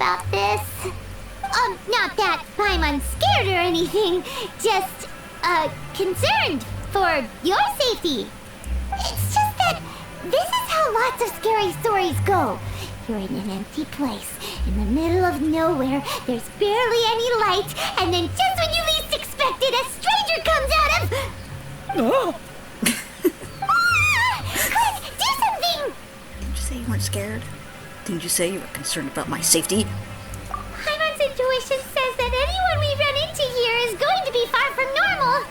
about this. Not that Paimon's scared or anything, just, concerned for your safety. It's just that this is how lots of scary stories go. You're in an empty place, in the middle of nowhere, there's barely any light, and then just when you least expect it, a stranger comes out of... Oh! Quick, do something! Didn't you say you weren't scared? Didn't you say you were concerned about my safety? Paimon's intuition says that anyone we run into here is going to be far from normal.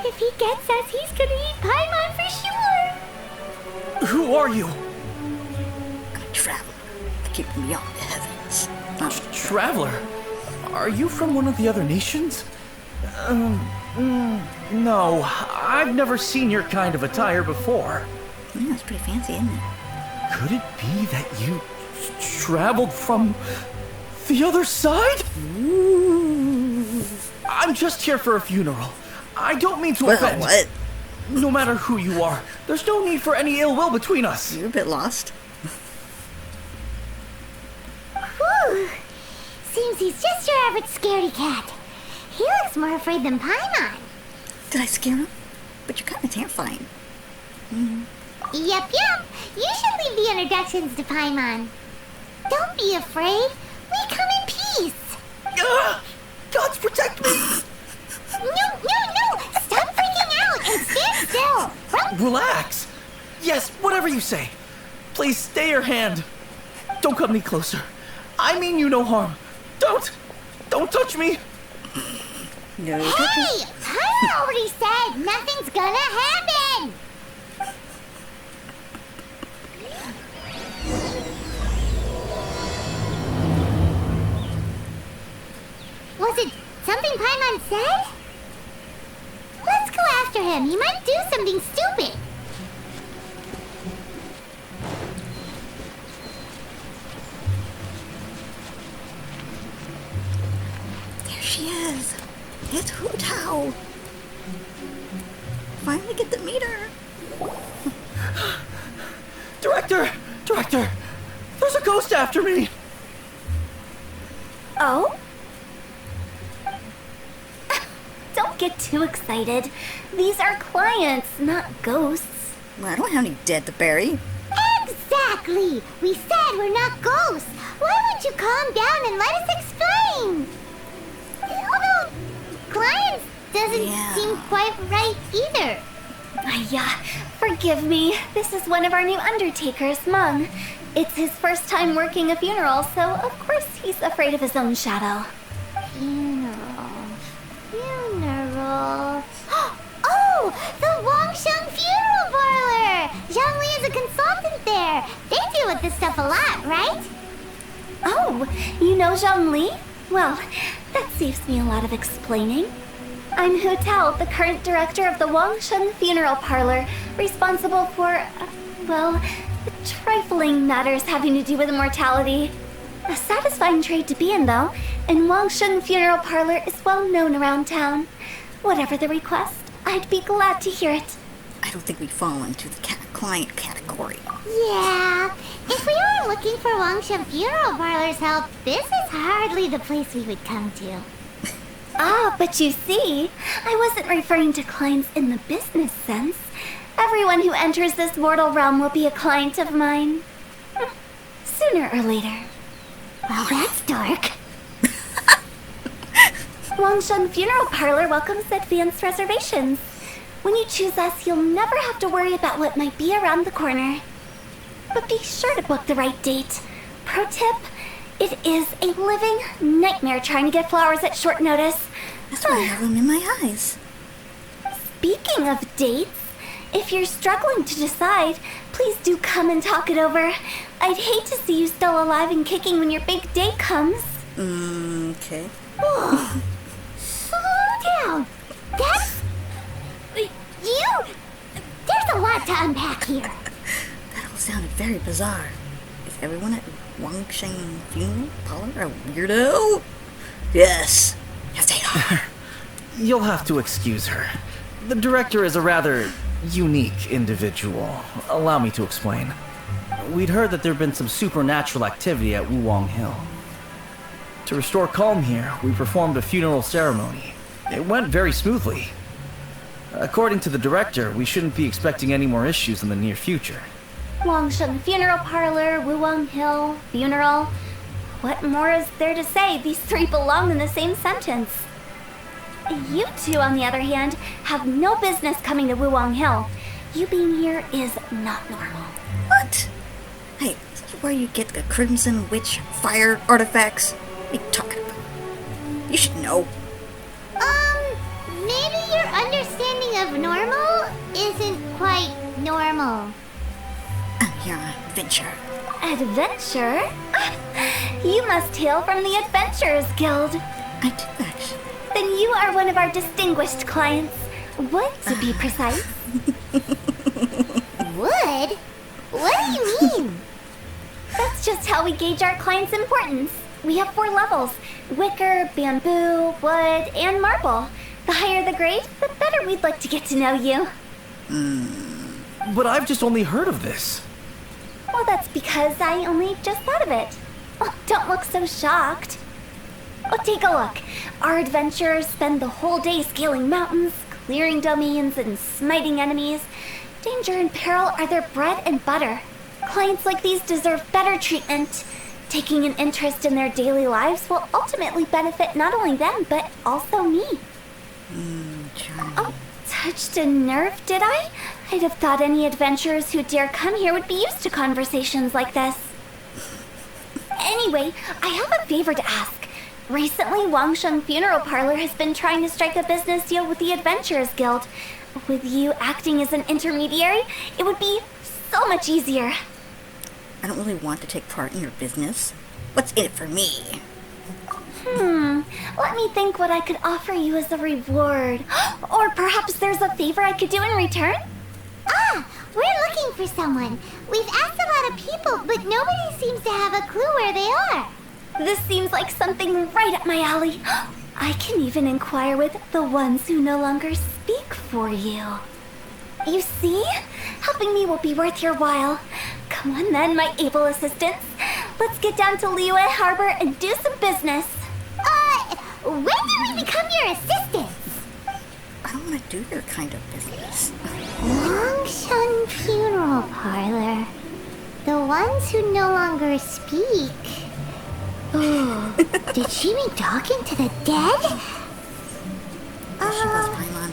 If he gets us, he's gonna eat Paimon for sure. Who are you? I'm a traveler. I came from beyond the heavens. Traveler? Are you from one of the other nations? No. I've never seen your kind of attire before. Yeah, it's pretty fancy, isn't it? Could it be that you traveled from the other side? Ooh. I'm just here for a funeral. I don't mean to offend. What? No matter who you are, there's no need for any ill will between us. You're a bit lost. Whew. Seems he's just your average scaredy cat. He looks more afraid than Paimon. Did I scare him? But you're kind of terrifying. Yep. You should leave the introductions to Paimon. Don't be afraid. We come in peace. Gods protect me! No! Stop freaking out and stand still. Relax. Yes, whatever you say. Please stay your hand. Don't come any closer. I mean you no harm. Don't touch me. No. Hey! Paimon already said nothing's gonna happen. Was it something Paimon said? Let's go after him. He might do something stupid. There she is. It's Hu Tao. Finally get to meet her. Director! There's a ghost after me! Oh? Don't get too excited. These are clients, not ghosts. Well, I don't have any dead to bury. Exactly! We said we're not ghosts. Why won't you calm down and let us explain? Although, clients doesn't seem quite right either. Forgive me. This is one of our new undertakers, Mung. It's his first time working a funeral, so of course he's afraid of his own shadow. Funeral. Oh! The Wangsheng Funeral Parlor! Zhongli is a consultant there. They deal with this stuff a lot, right? Oh, you know Zhongli? Well, that saves me a lot of explaining. I'm Hu Tao, the current director of the Wangsheng Funeral Parlor, responsible for, trifling matters having to do with mortality. A satisfying trade to be in, though, and Wangsheng Funeral Parlor is well known around town. Whatever the request, I'd be glad to hear it. I don't think we fall into the client category. Yeah, if we were looking for Wangsheng Funeral Parlor's help, this is hardly the place we would come to. But you see, I wasn't referring to clients in the business sense. Everyone who enters this mortal realm will be a client of mine. Sooner or later. Well, that's dark. Wangsheng Funeral Parlor welcomes advanced reservations. When you choose us, you'll never have to worry about what might be around the corner. But be sure to book the right date. Pro tip, it is a living nightmare trying to get flowers at short notice. That's why I have them in my eyes. Speaking of dates, if you're struggling to decide, please do come and talk it over. I'd hate to see you still alive and kicking when your big day comes. Okay. Slow down. That's... you... There's a lot to unpack here. That all sounded very bizarre. Is everyone at Wangsheng Funeral Parlor a weirdo? Yes. Yes, they are. You'll have to excuse her. The director is a rather unique individual. Allow me to explain. we'd heard that there'd been some supernatural activity at Wuwang Hill. To restore calm here, we performed a funeral ceremony. It went very smoothly. According to the director, we shouldn't be expecting any more issues in the near future. Wangsheng Funeral Parlor, Wuwang Hill, funeral. What more is there to say? These three belong in the same sentence. You two, on the other hand, have no business coming to Wuwang Hill. You being here is not normal. What? Hey, is this where you get the Crimson Witch fire artifacts? What are you talking about? You should know. Maybe your understanding of normal isn't quite normal. I'm here on adventure. Adventure? You must hail from the Adventurers Guild. I do, actually. Then you are one of our distinguished clients. Would, to be precise. Would? What do you mean? That's just how we gauge our clients' importance. We have 4 levels: wicker, bamboo, wood, and marble. The higher the grade, the better we'd like to get to know you. But I've just only heard of this. Well, that's because I only just thought of it. Oh, don't look so shocked. Oh, take a look. Our adventurers spend the whole day scaling mountains, clearing domains, and smiting enemies. Danger and peril are their bread and butter. Clients like these deserve better treatment. Taking an interest in their daily lives will ultimately benefit not only them, but also me. Charming. Oh, touched a nerve, did I? I'd have thought any adventurers who dare come here would be used to conversations like this. Anyway, I have a favor to ask. Recently, Wangsheng Funeral Parlor has been trying to strike a business deal with the Adventurers Guild. With you acting as an intermediary, it would be so much easier. I don't really want to take part in your business. What's in it for me? Let me think what I could offer you as a reward. Or perhaps there's a favor I could do in return? Ah, we're looking for someone. We've asked a lot of people, but nobody seems to have a clue where they are. This seems like something right up my alley. I can even inquire with the ones who no longer speak for you. You see? Helping me will be worth your while. Come on then, my able assistants. Let's get down to Liyue Harbor and do some business. When do we become your assistants? I don't want to do your kind of business. Wangsheng Funeral Parlor. The ones who no longer speak. Oh, did she mean talking to the dead? She was Paimon.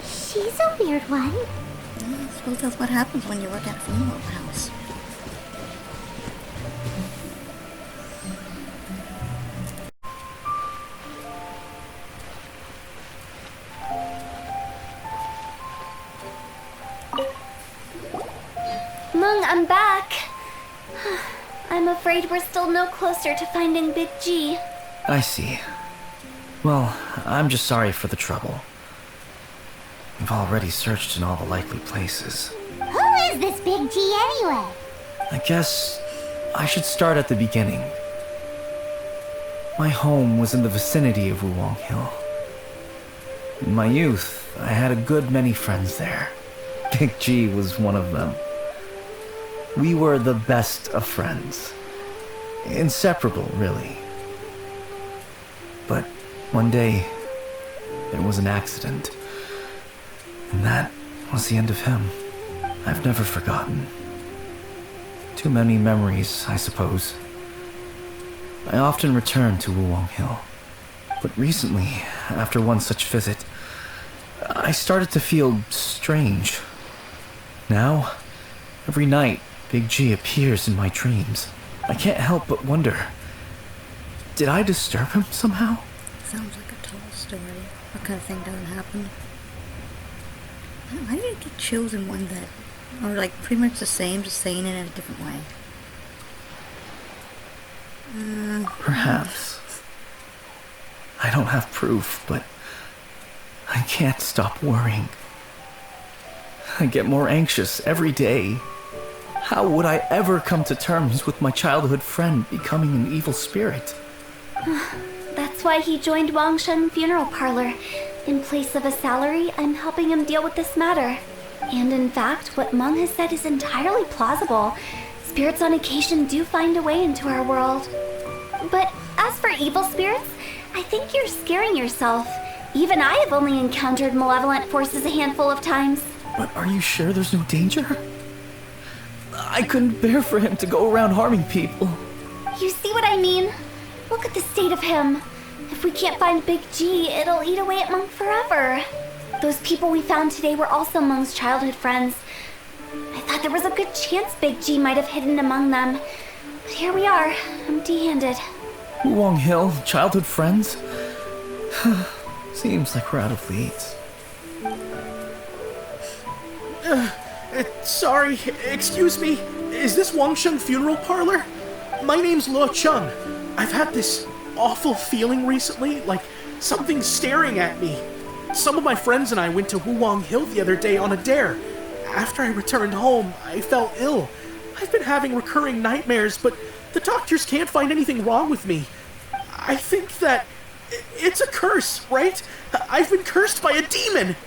She's a weird one. I suppose that's what happens when you work at a funeral house. Mung, I'm back. I'm afraid we're still no closer to finding Big G. I see. Well, I'm just sorry for the trouble. We've already searched in all the likely places. Who is this Big G anyway? I guess I should start at the beginning. My home was in the vicinity of Wuwang Hill. In my youth, I had a good many friends there. Big G was one of them. We were the best of friends. Inseparable, really. But one day, there was an accident. And that was the end of him. I've never forgotten. Too many memories, I suppose. I often return to Wuwang Hill. But recently, after one such visit, I started to feel strange. Now, every night, Big G appears in my dreams. I can't help but wonder, did I disturb him somehow? Sounds like a tall story. What kind of thing doesn't happen? Why did you get chosen one that are like pretty much the same, just saying it in a different way? Perhaps. I don't have proof, but I can't stop worrying. I get more anxious every day. How would I ever come to terms with my childhood friend becoming an evil spirit? That's why he joined Wangsheng Funeral Parlor. In place of a salary, I'm helping him deal with this matter. And in fact, what Meng has said is entirely plausible. spirits on occasion do find a way into our world. But as for evil spirits, I think you're scaring yourself. Even I have only encountered malevolent forces a handful of times. But are you sure there's no danger? I couldn't bear for him to go around harming people. You see what I mean? Look at the state of him. If we can't find Big G, it'll eat away at Monk forever. Those people we found today were also Monk's childhood friends. I thought there was a good chance Big G might have hidden among them. But here we are, empty-handed. Wong Hill, childhood friends? Seems like we're out of leads. Sorry, excuse me. Is this Wangsheng Funeral Parlor? My name's Luo Chung. I've had this awful feeling recently, like something's staring at me. Some of my friends and I went to Huang Hill the other day on a dare. After I returned home, I felt ill. I've been having recurring nightmares, but the doctors can't find anything wrong with me. I think that it's a curse, right? I've been cursed by a demon.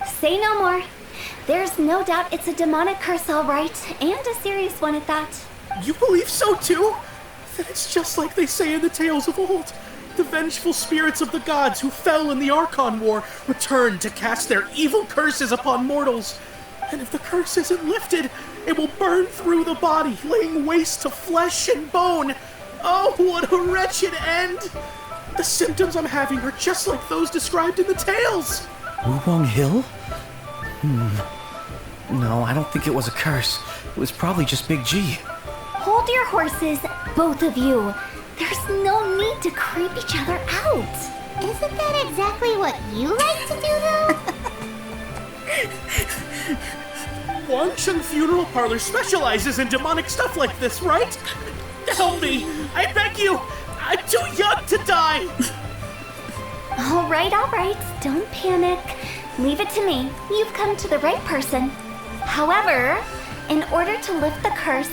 Say no more. There's no doubt it's a demonic curse, all right, and a serious one at that. You believe so too? Then it's just like they say in the tales of old. The vengeful spirits of the gods who fell in the Archon War return to cast their evil curses upon mortals. And if the curse isn't lifted, it will burn through the body, laying waste to flesh and bone. Oh, what a wretched end! The symptoms I'm having are just like those described in the tales. Wong Hill? No, I don't think it was a curse. It was probably just Big G. Hold your horses, both of you. There's no need to creep each other out. Isn't that exactly what you like to do, though? Wangsheng Funeral Parlor specializes in demonic stuff like this, right? Help me! I beg you! I'm too young to die! All right, don't panic. Leave it to me. You've come to the right person. However, in order to lift the curse,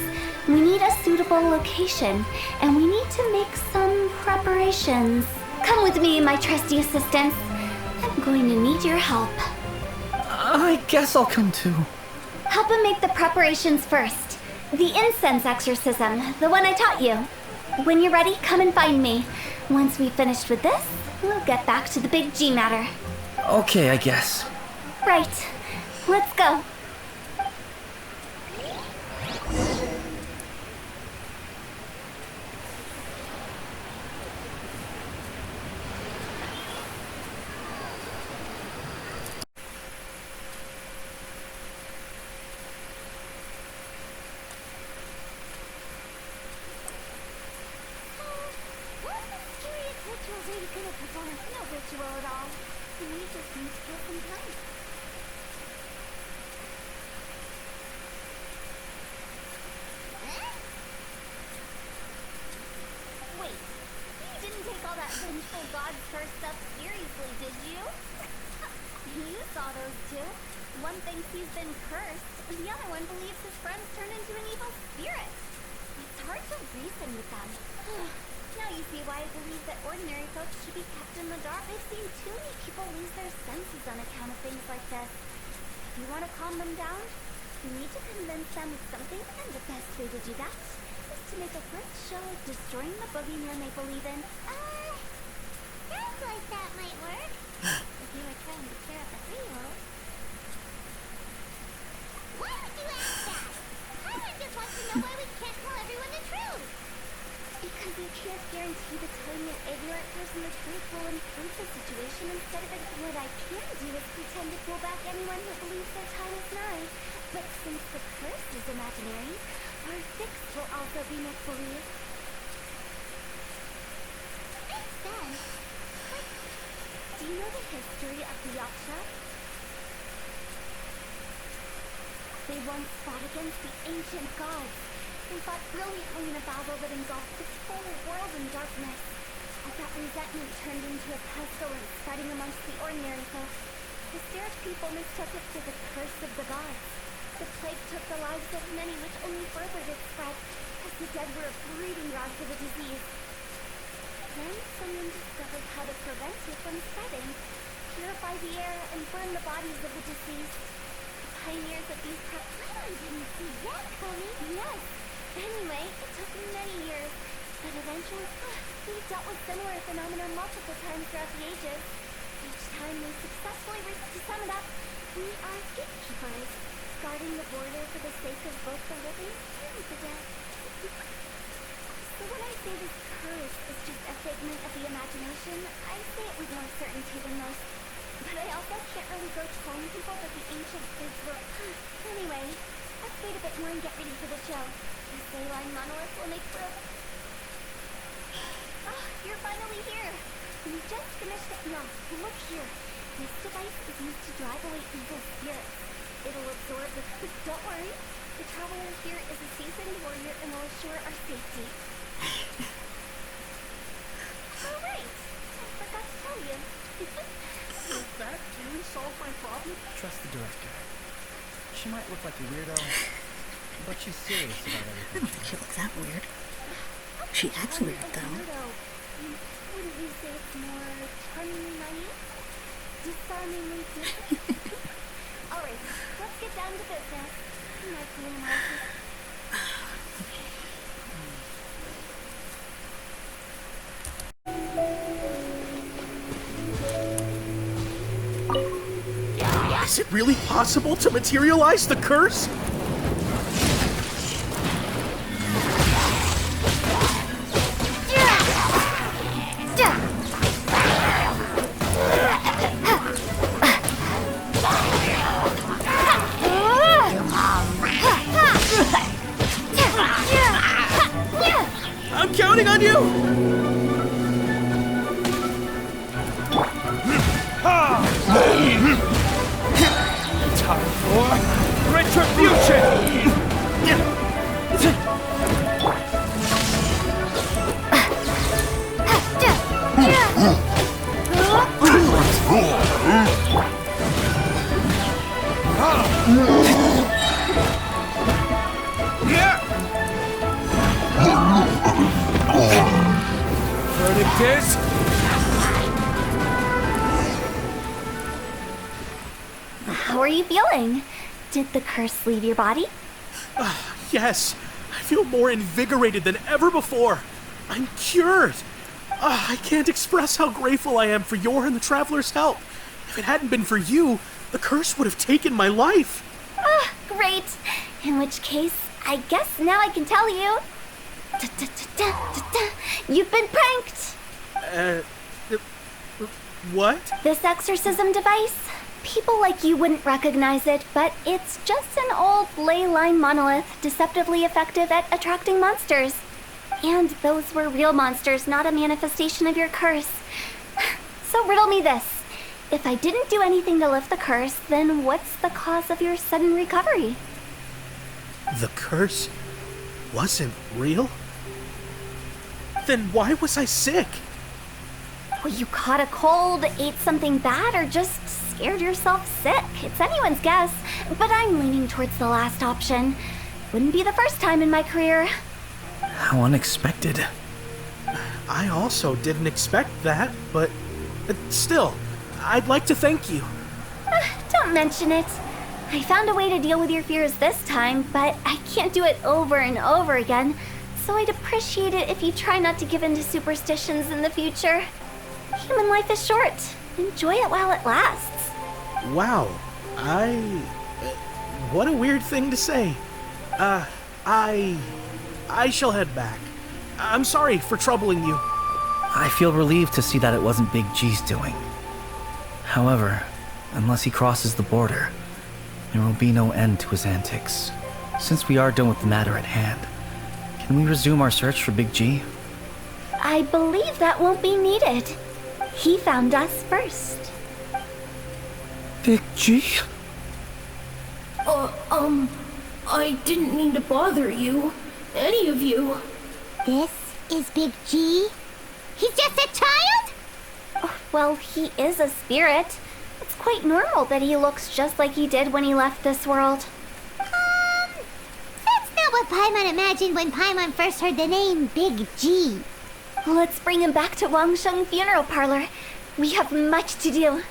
we need a suitable location, and we need to make some preparations. Come with me, my trusty assistants. I'm going to need your help. I guess I'll come too. Help him make the preparations first. The incense exorcism, the one I taught you. When you're ready, come and find me. Once we've finished with this, we'll get back to the Big G matter. Okay, I guess. Right. Let's go. No ritual at all. We just need to kill some time. Wait, you didn't take all that vengeful God's curse stuff seriously, did you? You saw those two. One thinks he's been cursed, and the other one believes his friends turned into an evil spirit. It's hard to reason with them. Now you see why I believe that ordinary folks should be kept in the dark. I've seen too many people lose their senses on account of things like this. If you want to calm them down, you need to convince them with something, and the best way to do that is to make a great show of destroying the boogeyman they believe in. Sounds like that might work. If you were trying to cheer up a 3-year-old. Why would you ask that? I just want to know why we can't tell everyone the truth. Because you can't guarantee that telling an ignorant person the truth will improve the situation. Instead of it, what I can do is pretend to pull back anyone who believes their time is nigh. But since the curse is imaginary, our fix will also be make-believe. Makes sense. But do you know the history of the Yaksha? They once fought against the ancient gods. They fought brilliantly in a battle that engulfed the whole world in darkness. As that resentment turned into a pestilence spreading amongst the ordinary folk, the spirit people mistook it for the curse of the gods. The plague took the lives of many, which only furthered its spread, as the dead were a breeding ground for the disease. Then someone discovered how to prevent it from spreading, purify the air, and burn the bodies of the deceased. The pioneers of these I didn't see that coming. Yes. Anyway, it took many years, but eventually, we've dealt with similar phenomena multiple times throughout the ages. Each time we successfully to sum it up, we are gatekeepers, guarding the border for the sake of both the living and the dead. So when I say this curse is just a figment of the imagination, I say it with more certainty than most. But I also can't really go telling people that the ancient kids were... Anyway, let's wait a bit more and get ready for the show. This ley-line monolith will make for a... Oh, you're finally here! We just finished it. Now, look here. This device is used to drive away evil spirits. It'll absorb the... Don't worry. The traveler here is a seasoned warrior and will assure our safety. Oh, right. I forgot to tell you. Does that really solve my problem? Trust the director. She might look like a weirdo, but she's serious about I everything. don't think she looks that weird. She acts weird, though. Wouldn't you say it's more charmingly naive? Disarmingly different? Alright, let's get down to business. My analysis. Is it really possible to materialize the curse? I'm counting on you! Time for retribution! Verdict is... How are you feeling? Did the curse leave your body? Yes, I feel more invigorated than ever before. I'm cured. I can't express how grateful I am for your and the Traveler's help. If it hadn't been for you, the curse would have taken my life. Great. In which case, I guess now I can tell you. You've been pranked. What? This exorcism device, people like you wouldn't recognize it, but it's just an old ley line monolith deceptively effective at attracting monsters. And those were real monsters, not a manifestation of your curse. So riddle me this. If I didn't do anything to lift the curse, then what's the cause of your sudden recovery? The curse wasn't real? Then why was I sick? Well, you caught a cold, ate something bad, or just scared yourself sick. It's anyone's guess, but I'm leaning towards the last option. Wouldn't be the first time in my career. How unexpected. I also didn't expect that, but still, I'd like to thank you. Don't mention it. I found a way to deal with your fears this time, but I can't do it over and over again, so I'd appreciate it if you try not to give in to superstitions in the future. Human life is short. Enjoy it while it lasts. Wow, what a weird thing to say. I shall head back. I'm sorry for troubling you. I feel relieved to see that it wasn't Big G's doing. However, unless he crosses the border, there will be no end to his antics. Since we are done with the matter at hand, can we resume our search for Big G? I believe that won't be needed. He found us first. Big G? I didn't mean to bother you. Any of you. This is Big G? He's just a child? Oh, well, he is a spirit. It's quite normal that he looks just like he did when he left this world. That's not what Paimon imagined when Paimon first heard the name Big G. Let's bring him back to Wangsheng Funeral Parlor. We have much to do.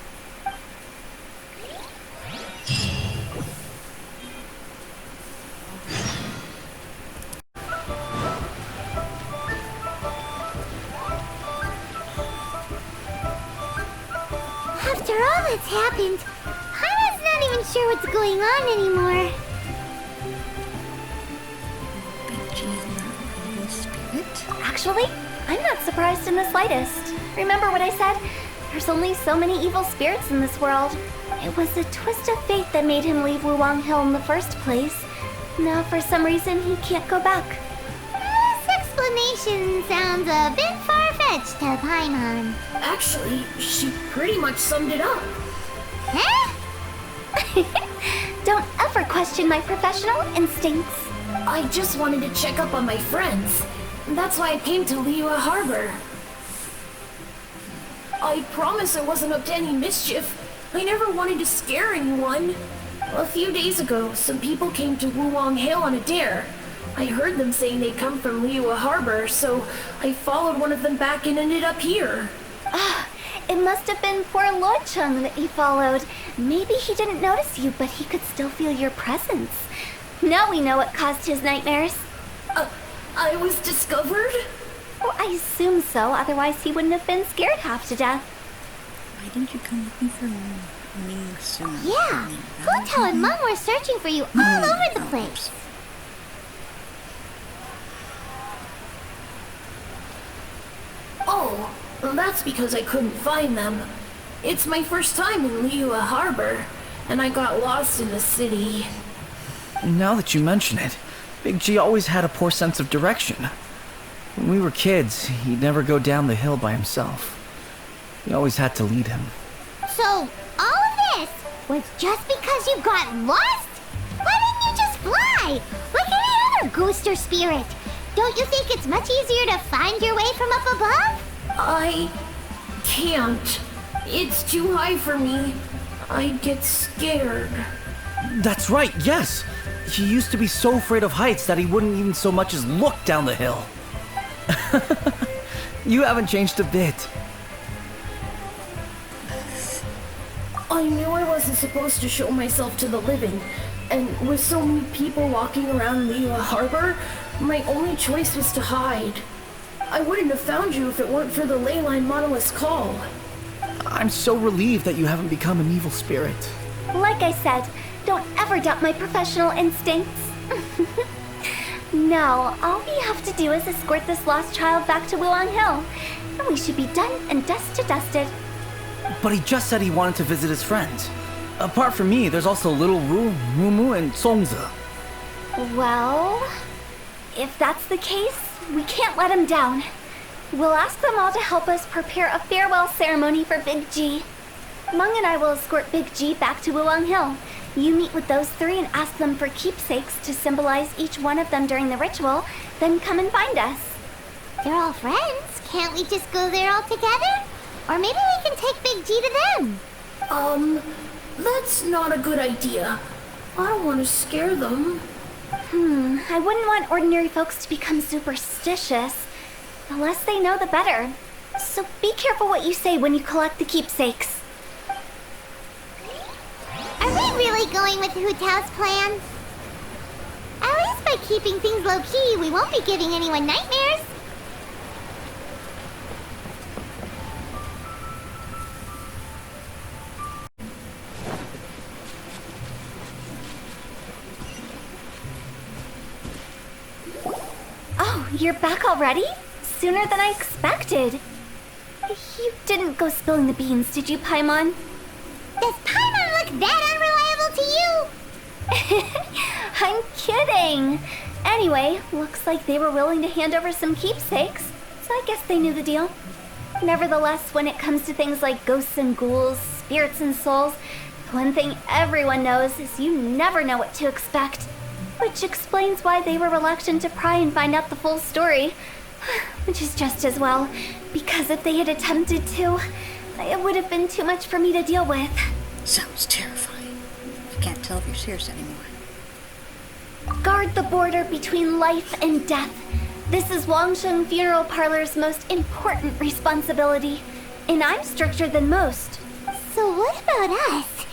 After all that's happened, Hana's not even sure what's going on anymore. Big G is not an evil spirit? Actually, I'm not surprised in the slightest. Remember what I said? There's only so many evil spirits in this world. It was a twist of fate that made him leave Wuwang Hill in the first place. Now, for some reason, he can't go back. This explanation sounds a bit far-fetched to Paimon. Actually, she pretty much summed it up. Huh? Don't ever question my professional instincts. I just wanted to check up on my friends. That's why I came to Liyue Harbor. I promise I wasn't up to any mischief. I never wanted to scare anyone. A few days ago, some people came to Wuwang Hill on a dare. I heard them saying they'd come from Liyue Harbor, so I followed one of them back and ended up here. It must have been poor Lo Chung that you followed. Maybe he didn't notice you, but he could still feel your presence. Now we know what caused his nightmares. I was discovered? Well, I assume so, otherwise he wouldn't have been scared half to death. Why didn't you come looking for me sooner? Yeah, Hu Tao and Mom were searching for you all over the place. Oh, that's because I couldn't find them. It's my first time in Liyue Harbor, and I got lost in the city. Now that you mention it, Big G always had a poor sense of direction. When we were kids, he'd never go down the hill by himself. We always had to lead him. So, all of this was just because you got lost? Why didn't you just fly? Like any other ghost or spirit? Don't you think it's much easier to find your way from up above? I can't. It's too high for me. I get scared. That's right, yes! He used to be so afraid of heights that he wouldn't even so much as look down the hill. You haven't changed a bit. I knew I wasn't supposed to show myself to the living, and with so many people walking around Liyue Harbor, my only choice was to hide. I wouldn't have found you if it weren't for the Leyline Monolith's call. I'm so relieved that you haven't become an evil spirit. Like I said, don't ever doubt my professional instincts. Now, all we have to do is escort this lost child back to Wuwang Hill, and we should be done and dusted. But he just said he wanted to visit his friends. Apart from me, there's also Little Ru, Mumu, and Songza. Well, if that's the case, we can't let him down. We'll ask them all to help us prepare a farewell ceremony for Big G. Mung and I will escort Big G back to Wuwang Hill. You meet with those three and ask them for keepsakes to symbolize each one of them during the ritual, then come and find us. They're all friends. Can't we just go there all together? Or maybe we can take Big G to them. That's not a good idea. I don't want to scare them. I wouldn't want ordinary folks to become superstitious. The less they know, the better. So be careful what you say when you collect the keepsakes. Are we really going with Hu Tao's plan? At least by keeping things low-key, we won't be giving anyone nightmares. Oh, you're back already? Sooner than I expected. You didn't go spilling the beans, did you, Paimon? Does Paimon look that unreliable to you? I'm kidding. Anyway, looks like they were willing to hand over some keepsakes, so I guess they knew the deal. Nevertheless, when it comes to things like ghosts and ghouls, spirits and souls, one thing everyone knows is you never know what to expect. Which explains why they were reluctant to pry and find out the full story. Which is just as well, because if they had attempted to, it would have been too much for me to deal with. Sounds terrifying. I can't tell if you're serious anymore. Guard the border between life and death. This is Wangsheng Funeral Parlor's most important responsibility, and I'm stricter than most. So what about us?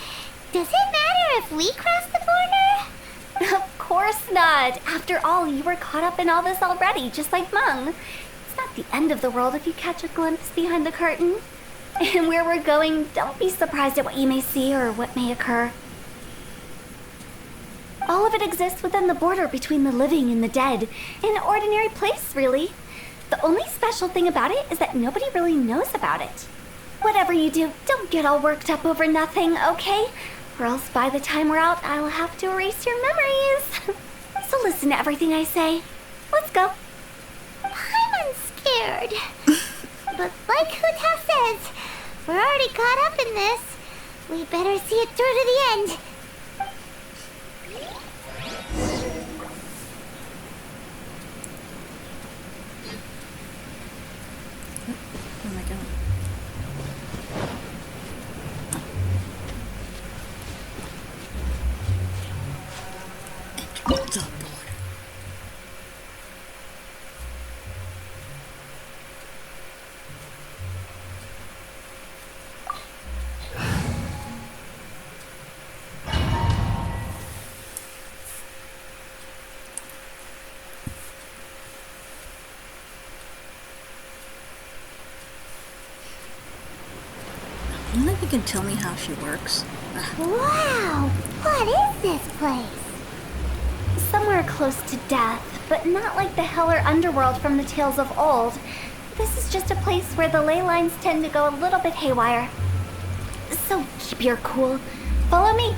Does it matter if we cross the border? Of course not. After all, you were caught up in all this already, just like Mung. It's not the end of the world if you catch a glimpse behind the curtain. And where we're going, don't be surprised at what you may see or what may occur. All of it exists within the border between the living and the dead. An ordinary place, really. The only special thing about it is that nobody really knows about it. Whatever you do, don't get all worked up over nothing, okay? Or else by the time we're out, I'll have to erase your memories. So listen to everything I say. Let's go. I'm scared. But like Hu Tao says, we're already caught up in this. We better see it through to the end. Where am I going? Enter the border. I wonder if you can tell me how she works. Wow, what is this place? Somewhere close to death, but not like the hell or underworld from the tales of old. This is just a place where the ley lines tend to go a little bit haywire. So keep your cool. Follow me.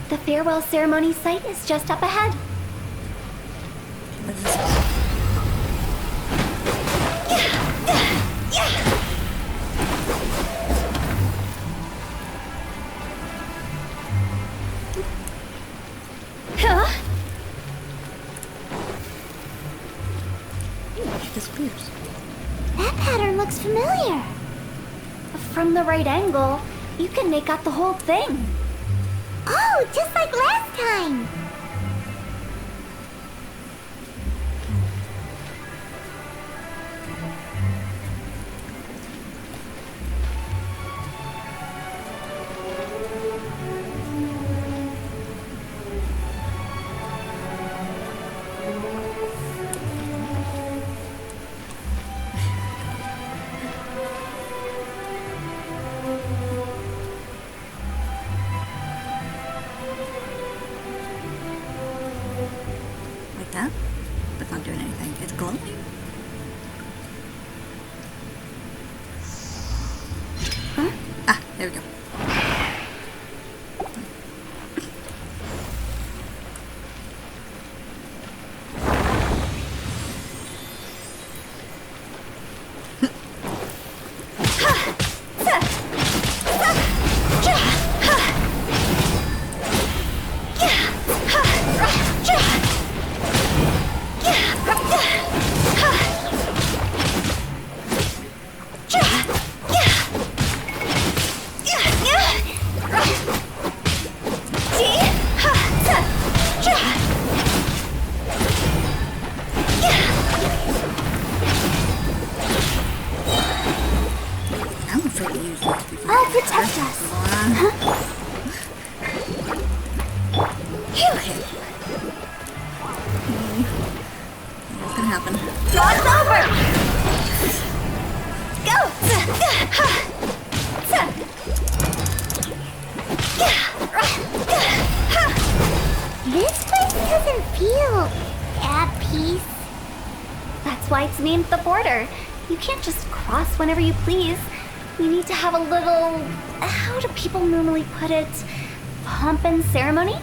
The farewell ceremony site is just up ahead. What is this? Huh? She disappears. That pattern looks familiar. From the right angle, you can make out the whole thing. Oh, just like last time. Like that? But not doing anything. It's glowing. Huh? Ah, there we go. I'm afraid to use this before. I'll protect us. Okay. What's gonna happen? Draw's over! Go! This place doesn't feel at peace. That's why it's named the border. You can't just cross whenever you please. You need to have a little... How do people normally put it? Pomp and ceremony?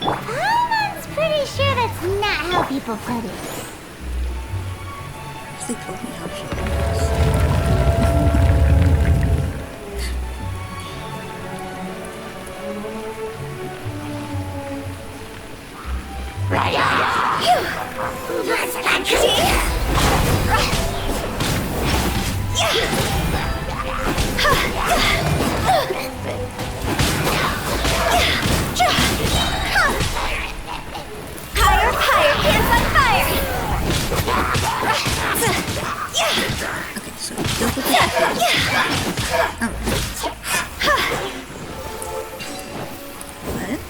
I'm pretty sure that's not how people put it. They told me how she works. Higher, higher, hands on fire! Okay, so double What?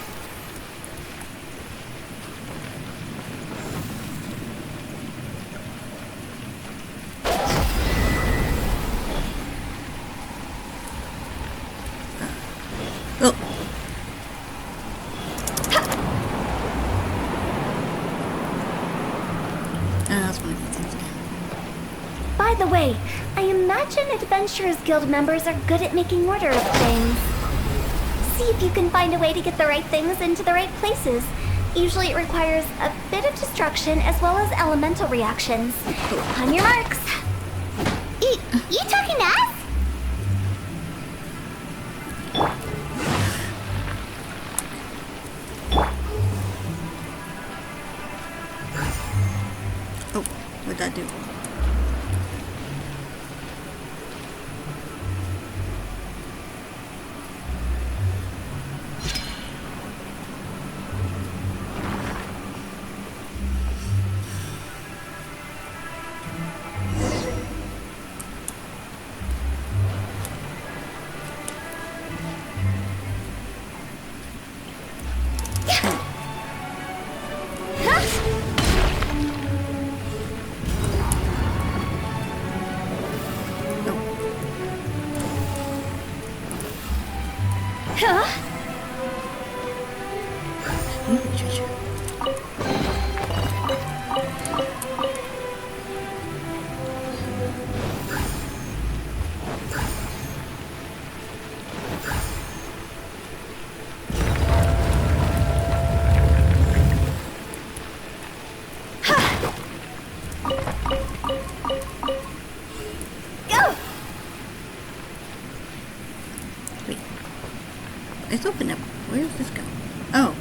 imagine Adventurers Guild members are good at making order of things. See if you can find a way to get the right things into the right places. Usually it requires a bit of destruction as well as elemental reactions. On your marks. You talking to us? Oh, what'd that do? It's open up. Where does this go? Oh.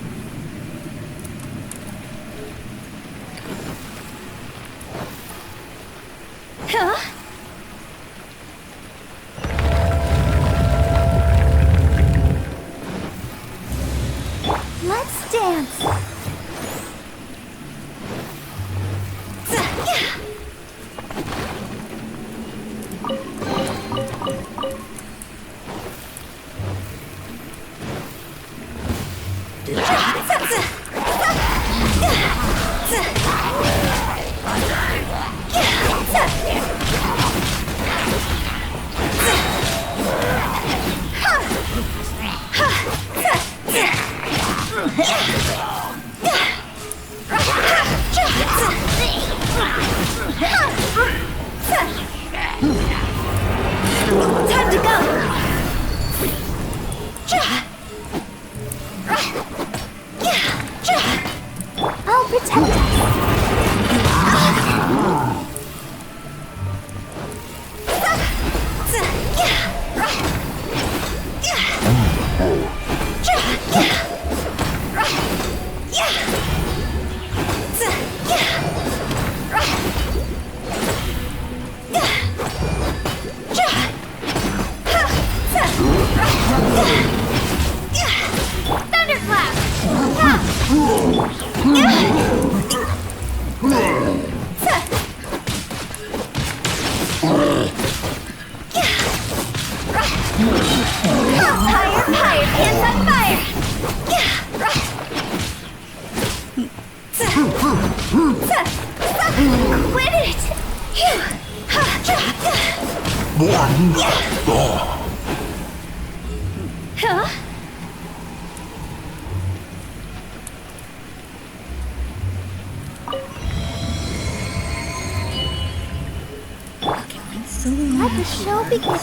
Huh? Let's dance. Time to go. I'll protect Higher, hands on fire! Quit it! Huh? Let the show begin.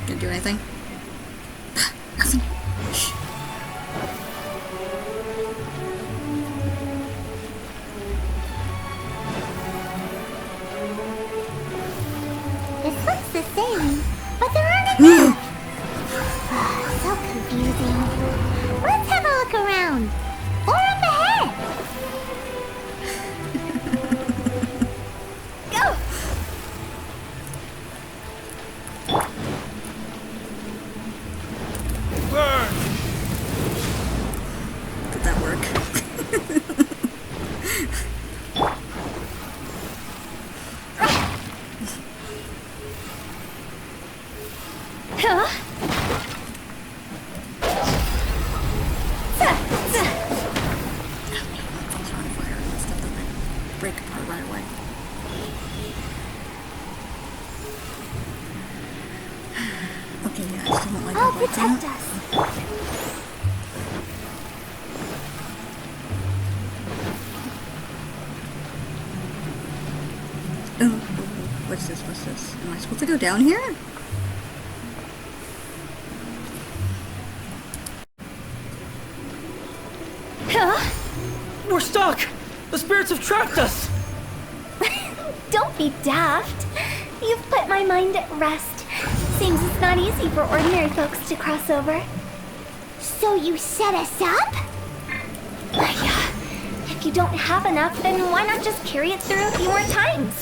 Didn't do anything. Nothing. Shh. This looks the same, but there aren't enough. So confusing. Let's have a look around. Or up ahead. Go! don't like I'll it like protect that. us. Oh, what's this? What's this? Am I supposed to go down here? Huh? We're stuck! The spirits have trapped us! Don't be daft. You've put my mind at rest. Seems it's not easy for ordinary folks to cross over. So you set us up? Yeah. If you don't have enough, then why not just carry it through a few more times?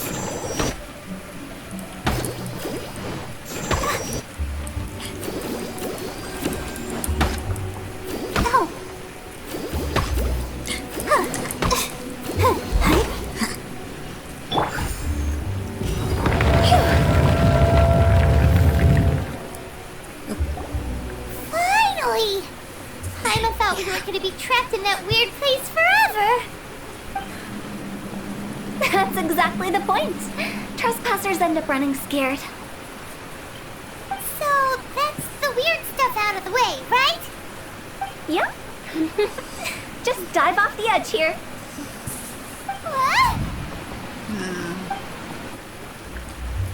Oh. Finally! Paimon thought we weren't going to be trapped in that weird place forever. That's exactly the point. Trespassers end up running scared. So that's the weird stuff out of the way, right? Yep. Just dive off the edge here. What?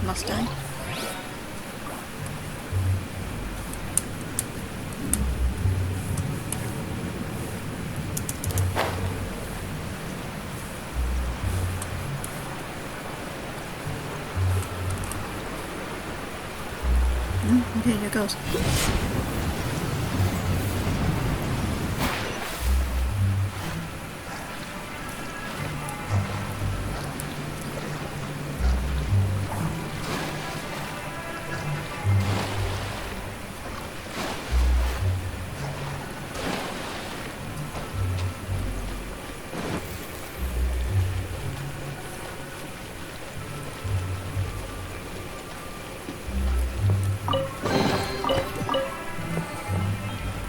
Must I? Okay, here goes.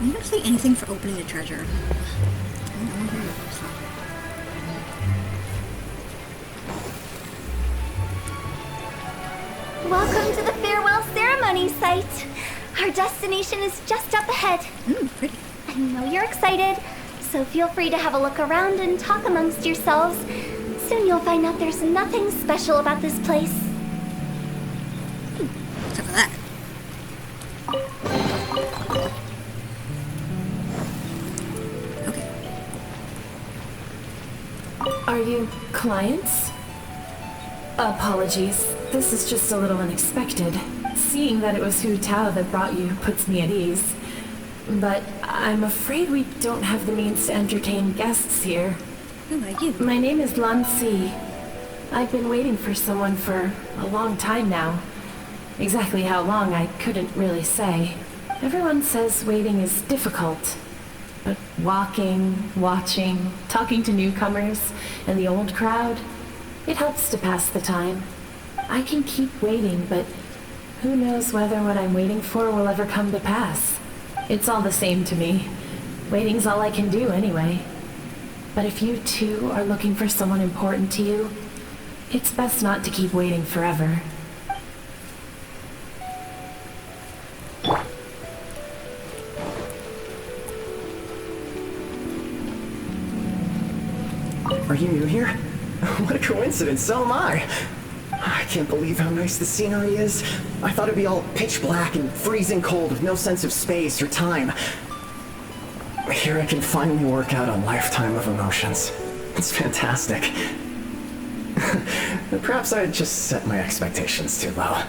You don't say anything for opening the treasure. I don't hear you. Welcome to the farewell ceremony site. Our destination is just up ahead. Pretty. I know you're excited, so feel free to have a look around and talk amongst yourselves. Soon you'll find out there's nothing special about this place. Except for that. Okay. Are you clients? Apologies. This is just a little unexpected. Seeing that it was Hu Tao that brought you puts me at ease. But I'm afraid we don't have the means to entertain guests here. Who are you? My name is Lan Si. I've been waiting for someone for a long time now. Exactly how long, I couldn't really say. Everyone says waiting is difficult. But walking, watching, talking to newcomers, and the old crowd, it helps to pass the time. I can keep waiting, but who knows whether what I'm waiting for will ever come to pass. It's all the same to me. Waiting's all I can do anyway. But if you too are looking for someone important to you, it's best not to keep waiting forever. Are you new here? What a coincidence, so am I. I can't believe how nice the scenery is. I thought it'd be all pitch black and freezing cold with no sense of space or time. Here I can finally work out a lifetime of emotions. It's fantastic. Perhaps I just set my expectations too low.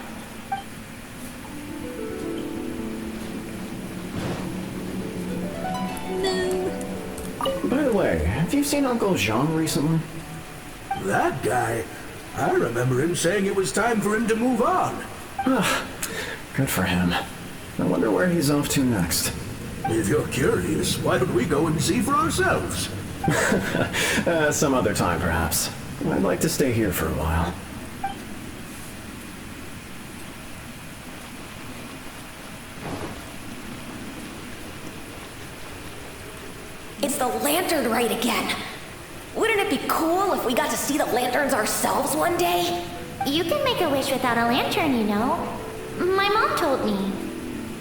By the way, have you seen Uncle Jean recently? That guy? I remember him saying it was time for him to move on. Good for him. I wonder where he's off to next. If you're curious, why don't we go and see for ourselves? Some other time, perhaps. I'd like to stay here for a while. It's the lantern rite again. Wouldn't it be cool if we got to see the lanterns ourselves one day? You can make a wish without a lantern, you know. My mom told me.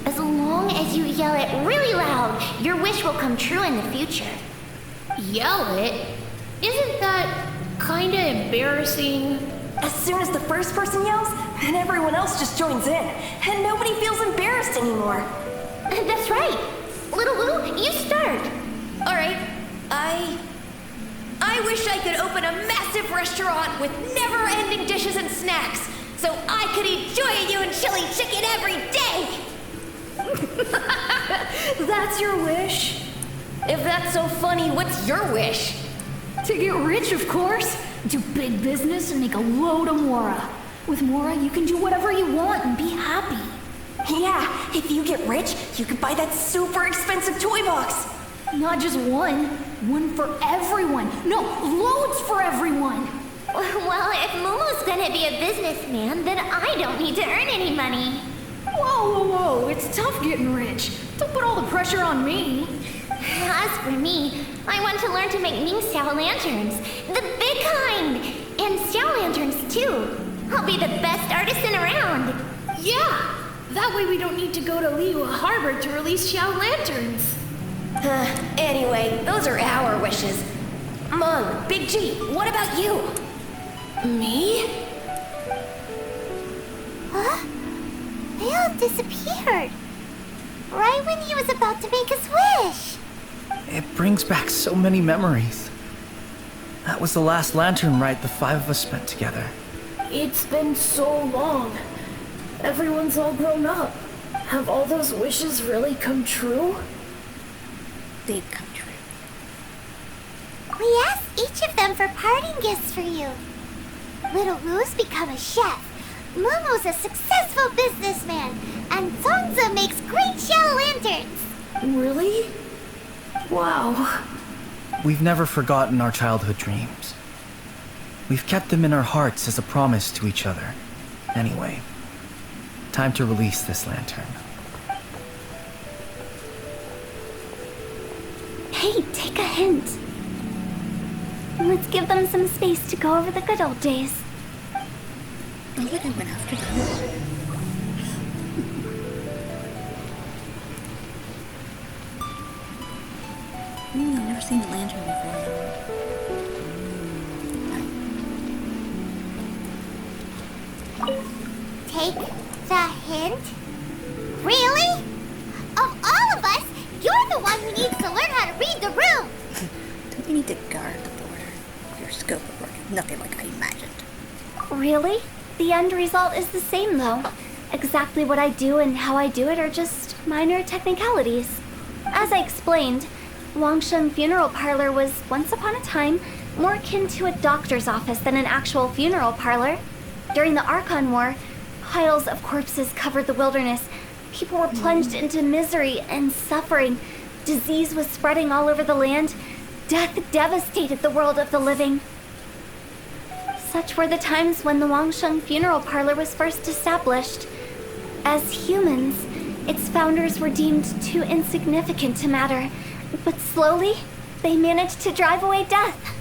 As long as you yell it really loud, your wish will come true in the future. Yell it? Isn't that kinda embarrassing? As soon as the first person yells, and everyone else just joins in, and nobody feels embarrassed anymore. That's right. Little Wu, you start. Alright, I wish I could open a massive restaurant with never-ending dishes and snacks, so I could eat joy you and chili chicken every day! That's your wish? If that's so funny, what's your wish? To get rich, of course. Do big business and make a load of Mora. With Mora, you can do whatever you want and be happy. Yeah, if you get rich, you could buy that super expensive toy box. Not just one. One for everyone. No, loads for everyone. Well, if Momo's gonna be a businessman, then I don't need to earn any money. Whoa. It's tough getting rich. Don't put all the pressure on me. As for me, I want to learn to make Ming Xiao lanterns. The big kind! And Xiao lanterns, too. I'll be the best artisan around. Yeah! That way we don't need to go to Liyue Harbor to release Xiao lanterns. Anyway, those are our wishes. Mung, Big G, what about you? Me? Huh? They all disappeared. Right when he was about to make his wish. It brings back so many memories. That was the last lantern ride the 5 of us spent together. It's been so long. Everyone's all grown up. Have all those wishes really come true? They've come true. We asked each of them for parting gifts for you. Little Wu's become a chef. Momo's a successful businessman. And Zongza makes great Xiao lanterns. Really? Wow. We've never forgotten our childhood dreams. We've kept them in our hearts as a promise to each other. Anyway, time to release this lantern. Hey, take a hint. Let's give them some space to go over the good old days. I would have went after them. I've never seen a lantern before. Take the hint? Really? Of all of us, you're the one who needs to learn how to read the room. Don't you need to guard the border? Your scope of work is nothing like I imagined. Really? The end result is the same, though. Exactly what I do and how I do it are just minor technicalities. As I explained, Wangshen Funeral Parlor was, once upon a time, more akin to a doctor's office than an actual funeral parlor. During the Archon War, piles of corpses covered the wilderness. People were plunged into misery and suffering. Disease was spreading all over the land. Death devastated the world of the living. Such were the times when the Wangshen Funeral Parlor was first established. As humans, its founders were deemed too insignificant to matter. But slowly, they managed to drive away death.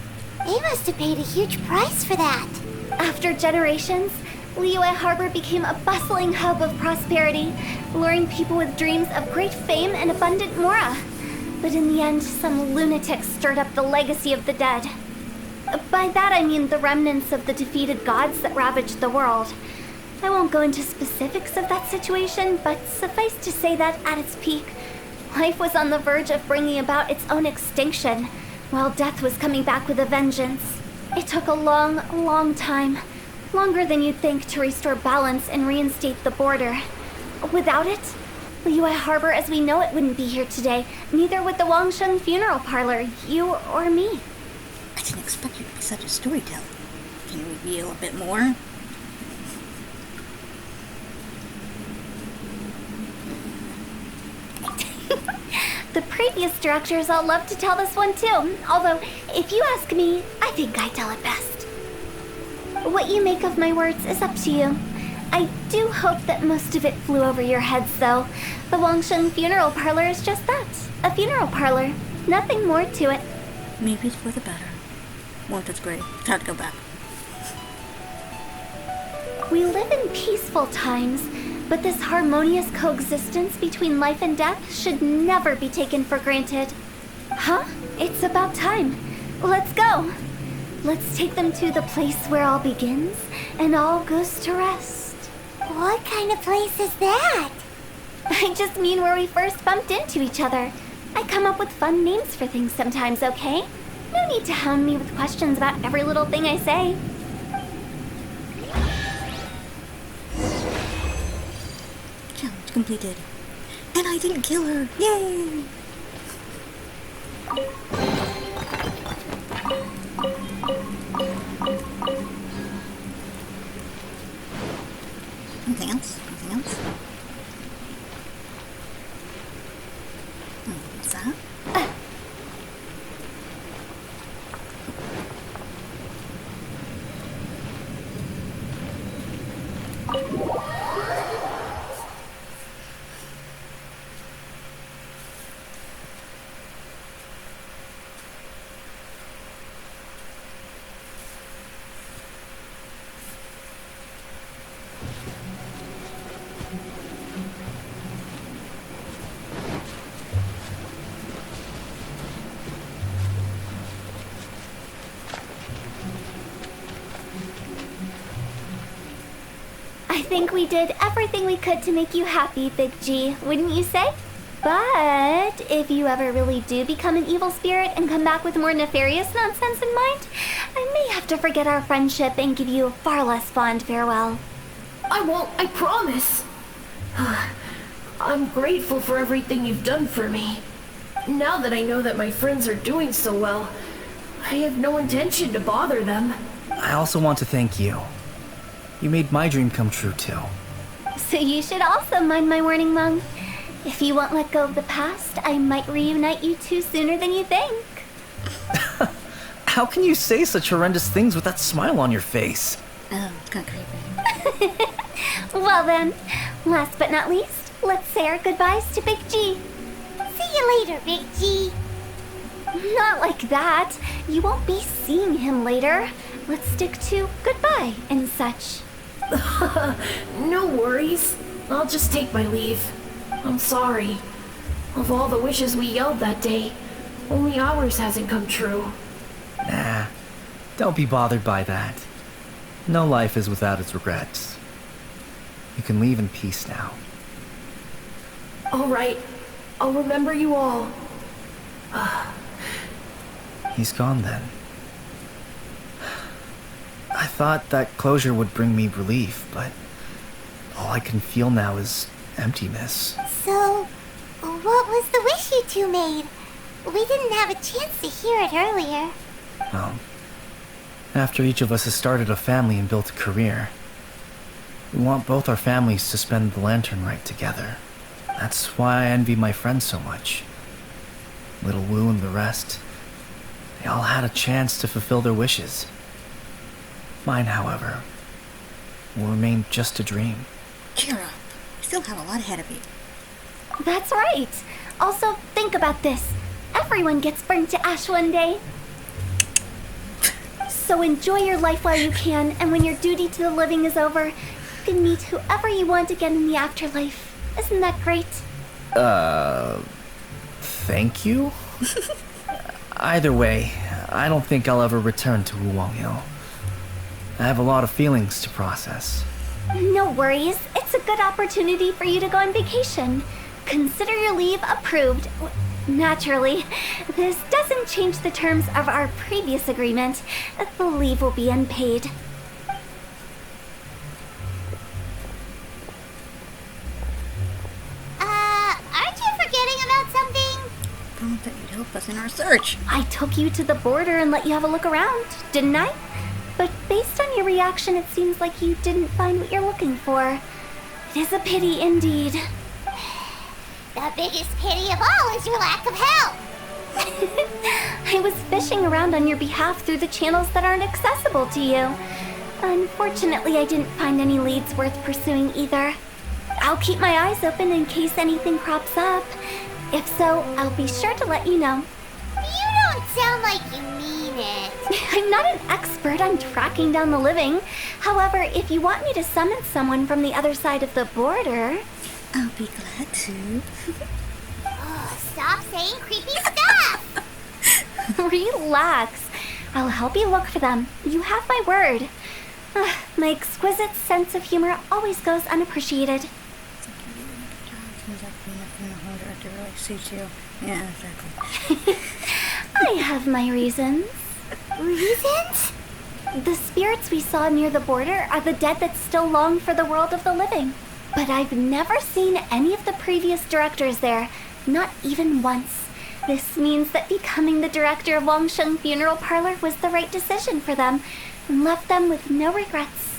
They must have paid a huge price for that. After generations, Liyue Harbor became a bustling hub of prosperity, luring people with dreams of great fame and abundant mora. But in the end, some lunatics stirred up the legacy of the dead. By that I mean the remnants of the defeated gods that ravaged the world. I won't go into specifics of that situation, but suffice to say that at its peak, life was on the verge of bringing about its own extinction, while death was coming back with a vengeance. It took a long time, longer than you'd think, to restore balance and reinstate the border. Without it, Liyue Harbor as we know it wouldn't be here today, neither would the Wangshen Funeral Parlor, you or me. I didn't expect you to be such a storyteller. Can you reveal a bit more? The previous directors all love to tell this one too, although, if you ask me, I think I tell it best. What you make of my words is up to you. I do hope that most of it flew over your heads, though. The Wangshen Funeral Parlor is just that, a funeral parlor. Nothing more to it. Maybe it's for the better. Well, that's great. Time to go back. We live in peaceful times, but this harmonious coexistence between life and death should never be taken for granted. Huh? It's about time. Let's go. Let's take them to the place where all begins and all goes to rest. What kind of place is that? I just mean where we first bumped into each other. I come up with fun names for things sometimes, okay? No need to hound me with questions about every little thing I say. Challenge completed. And I didn't kill her. Yay! Anything else? Anything else? What's that? I think we did everything we could to make you happy, Big G, wouldn't you say? But if you ever really do become an evil spirit and come back with more nefarious nonsense in mind, I may have to forget our friendship and give you a far less fond farewell. I won't, I promise. I'm grateful for everything you've done for me. Now that I know that my friends are doing so well, I have no intention to bother them. I also want to thank you. You made my dream come true, too. So you should also mind my warning, Mung. If you won't let go of the past, I might reunite you two sooner than you think. How can you say such horrendous things with that smile on your face? Oh, it's kind of creepy. Well then, last but not least, let's say our goodbyes to Big G. See you later, Big G. Not like that. You won't be seeing him later. Let's stick to goodbye and such. No worries. I'll just take my leave. I'm sorry. Of all the wishes we yelled that day, only ours hasn't come true. Nah, don't be bothered by that. No life is without its regrets. You can leave in peace now. All right. I'll remember you all. He's gone then. I thought that closure would bring me relief, but all I can feel now is emptiness. So, what was the wish you two made? We didn't have a chance to hear it earlier. Well, after each of us has started a family and built a career, we want both our families to spend the lantern rite together. That's why I envy my friends so much. Little Wu and the rest, they all had a chance to fulfill their wishes. Mine, however, will remain just a dream. Cheer up. You still have a lot ahead of you. That's right. Also, think about this. Everyone gets burned to ash one day. So enjoy your life while you can, and when your duty to the living is over, you can meet whoever you want again in the afterlife. Isn't that great? Thank you? Either way, I don't think I'll ever return to Wuwang Hill. I have a lot of feelings to process. No worries. It's a good opportunity for you to go on vacation. Consider your leave approved. Naturally, this doesn't change the terms of our previous agreement. The leave will be unpaid. Aren't you forgetting about something? Promised that you'd help us in our search. I took you to the border and let you have a look around, didn't I? But based on your reaction, it seems like you didn't find what you're looking for. It is a pity indeed. The biggest pity of all is your lack of help. I was fishing around on your behalf through the channels that aren't accessible to you. Unfortunately, I didn't find any leads worth pursuing either. I'll keep my eyes open in case anything crops up. If so, I'll be sure to let you know. You know don't sound like you mean it. I'm not an expert on tracking down the living. However, if you want me to summon someone from the other side of the border... I'll be glad to. Oh, stop saying creepy stuff! Relax. I'll help you look for them. You have my word. My exquisite sense of humor always goes unappreciated. Suits you. Yeah, exactly. I have my reasons. Reasons? The spirits we saw near the border are the dead that still long for the world of the living. But I've never seen any of the previous directors there, not even once. This means that becoming the director of Wangsheng Funeral Parlor was the right decision for them, and left them with no regrets.